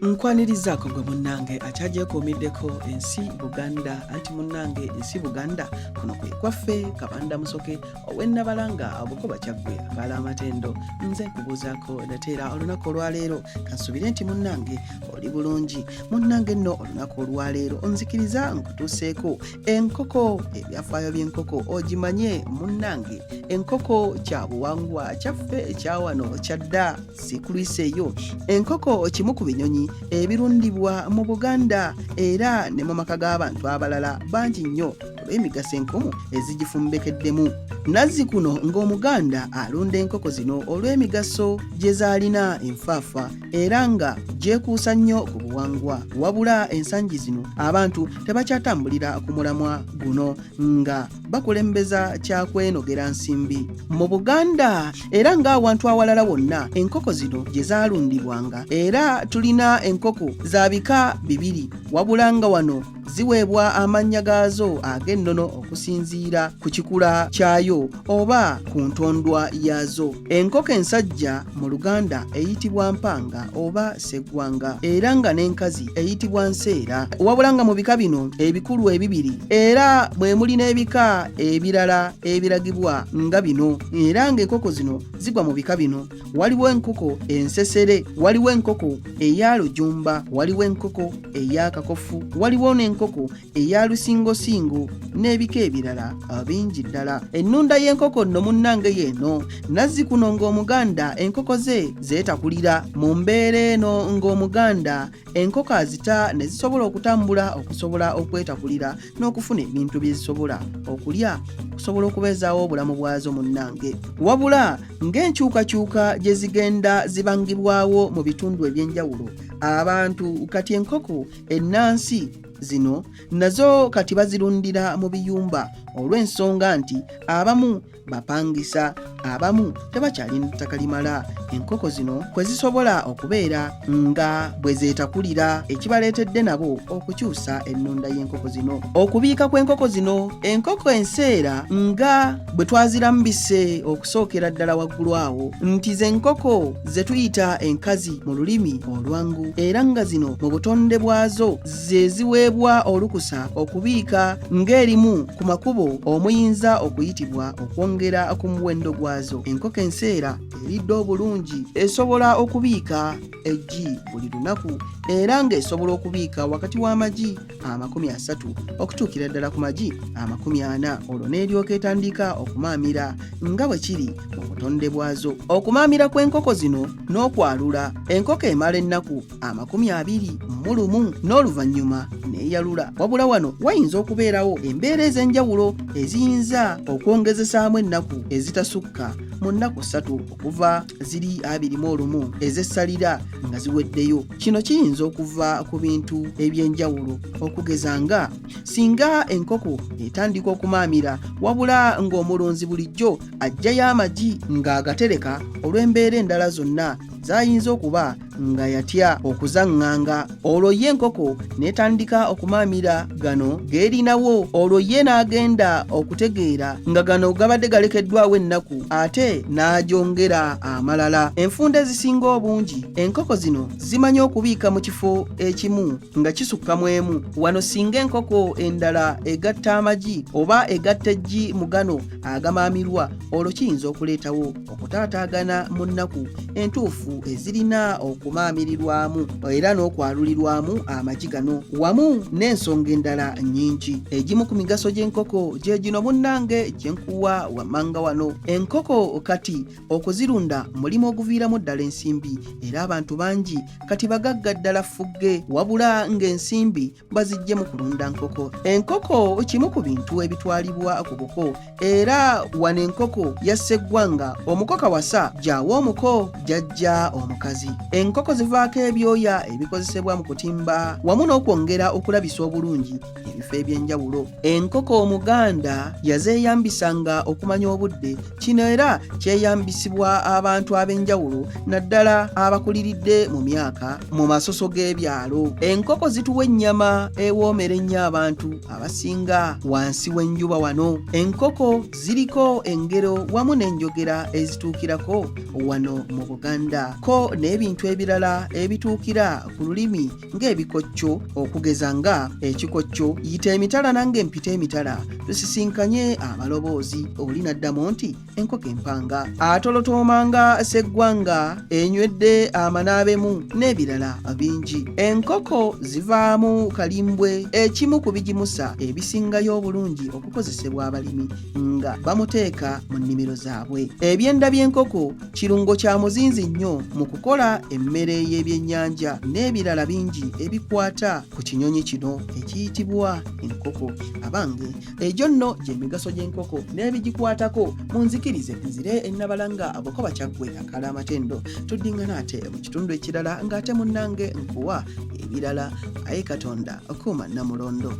Nkwanirizaako gwe munnange akyagyekuumiddeko ensi Buganda anti munnange ensi Buganda kuno kwe kwaffe Kabanda Musoke ow'ennabalanga obukoba kyaggwe akaala amatendo nze nkubuuzaako nateera olunaku olwaleero kansubire nti munnange oli bulungi munnange nno olunaku olwaleero onzikiriza nkutuuseeko enkoko ebyafaayo by'enkoko ogimanye munnange enkoko kya buwangwa kyaffe ekya wano kyadda sikulwiseeyo enkoko kimu ku binyonyi ebirundibwa mu Buganda era ne mu maka g'abantu abalala bangi nnyo olw'emigaso enkumu ezigifumbekeddemu. Nazzikuno ng'Omuganda alunda enkoko zino olw'emigaso gye zaalina enfaafa era nga gyekuusa nnyo ku buwangwa. Wabula ensangi zino abantu tebakyatambulira ku mulamwa guno nga bakulembeza kyakwenogera nsimbi. Mu Buganda era ng'awantu awalala wonna enkoko zino gye zaalundibwanga era tulina enkoko za bika bibiri wabula nga wano ziweebwa amannya gaazo ag'ennono okusinziira ku kikula kyayo oba ku ntondwa yaazo. Enkoko ensajja mu Luganda eyitibwa mpanga oba seggwanga era nga n'enkazi eyitibwa nseera wabula nga mu bika bino ebikulu ebibiri era mwe muli n'ebika ebirala ebiragibwa nga bino era ng'enkoko zino zigwa mu bika bino. Waliwo enkoko ensesere, waliwo enkoko eya lujumba, waliwo enkoko eya kakofu, waliwo n'enkoko eya lusingosingo n'ebika ebirala bingi ddala. Ennunda y'enkoko nno munnange yeeno Nazzikuno ng'Omuganda enkoko ze zeetakulira mu mbeera eno ng'Omuganda enkoko azita ne zisobola okutambula okusobola okwetakulira n'okufuna ebintu bye zisobola okulya okusobola okubeezaawo obulamu bwazo munnange. Wabula ng'enkyukakyuka gye zigenda zibangibwawo mu bitundu eby'enjawulo abantu kati enkoko ennansi zino nazo kati bazirundira mu biyumba olw'ensonga nti abamu bapangisa abamu tebakyalina ttaka limala. Enkoko zino kwe zisobola okubeera nga bwe zeetakulira ekibaleetedde nabo okukyusa ennunda y'enkoko zino. Okubiika kw'enkoko zino enkoko enseera nga bwe twazirambise okusookera ddala waggulu awo nti ze nkoko ze tuyita enkazi mu lulimi olwangu era nga zino mu butonde bwazo ze ziweebwa olukusa okubiika ng'erimu ku makubo omuyinza okuyitibwa okwongera ku muwendo gwazo. Enkoko enseera eridde obulungi esobola okubiika eggi buli lunaku era ng'esobola okubiika wakati w'amagi 30 okutuukira ddala ku magi 40. Olwo n'eryoka etandika okumaamira nga bwe kiri mu butonde bwazo. Okumaamira kw'enkoko zino n'okwalula enkoko emala ennaku 21 n'oluvannyuma n'eyalula. Wabula wano wayinza okubeerawo embeera ez'enjawulo eziyinza okwongezesaamu ennaku ezitasukka mu nnaku 3 okuva ziri 21 ez'essalira nga ziweddeyo. Kino kiyinza okuva ku bintu eby'enjawulo okugeza nga singa enkoko etandika okumaamira wabula ng'omulunzi bulijjo ajjayo amagi ng'agatereka olw'embeera endala zonna zayinza okuba nga yatya okuzaŋŋanga. Olwo ye enkoko n'etandika okumaamira gano geerinawo olwo ye n'agenda okutegeera nga gano gabadde galekeddwawo ennaku ate n'agyongera amalala. Enfunda ezisinga obungi enkoko zino zimanyi okubiika mu kifo ekimu nga kisukkamu emu. Wano singa enkoko endala egatta amagi oba egatta eggi mu gano agamaamirwa olwo kiyinza okuleetawo okutaataagana mu nnaku entuufu ezirina okumaamirirwamu era n'okwalulirwamu amagi gano wamu n'ensonga endala nnyingi. Egimu ku migaso gy'enkoko gye gino munnange gye nkuwa wammanga wano. Enkoko kati okuzirunda mulimu oguviiramu ddala ensimbi era abantu bangi kati bagagga ddala ffugge wabula ng'ensimbi baziggye mu kulunda nkoko. Enkoko kimu ku bintu ebitwalibwa ku buko era wano enkoko yasseggwanga omukoka wasa gyawa omuko jjajja omukazi. Enkoko zivaako ebyoya ebikozesebwa mu kutimba wamu n'okwongera okulabisa obulungi ebifo eby'enjawulo. Enkoko Omuganda yazeeyambisanga okumanya obudde. Kino era kyeyambisibwa abantu ab'enjawulo naddala abakuliridde mu myaka mu masoso g'ebyalo. Enkoko zituwa ennyama ewoomera ennyo abantu abasinga wansi w'enjuba wano. Enkoko ziriko engero wamu n'enjogera ezituukirako wano mu Buganda. ko n'ebintu ebirala ebituukira ku lulimi ng'ebikocco okugeza nga ekikocco yita emitala nange mpita emitala tusisinkanye amaloboozi oli n'addamu nti enkoko empanga atolotoomanga seggwanga enywedde amanaabemu n'ebirala bingi. Enkoko zivaamu kalimbwe ekimu ku bigimusa ebisingayo obulungi okukozesebwa abalimi nga bamuteeka mu nnimiro zaabwe. Ebyenda by'enkoko kirungo kya muzinzi nnyo mu kukola emmere y'ebyennyanja n'ebirala bingi ebikwata ku kinyonyi kino ekiyitibwa enkoko. Abange egyo nno gy'emigaso gy'enkoko n'ebigikwatako munzikirize nzire ennabalanga Obukoba Kyaggwe akala amatendo tuddingana ate mu kitundu ekirala ng'ate munnange nkuwa ebirala. Aye Katonda okuuma Namulondo.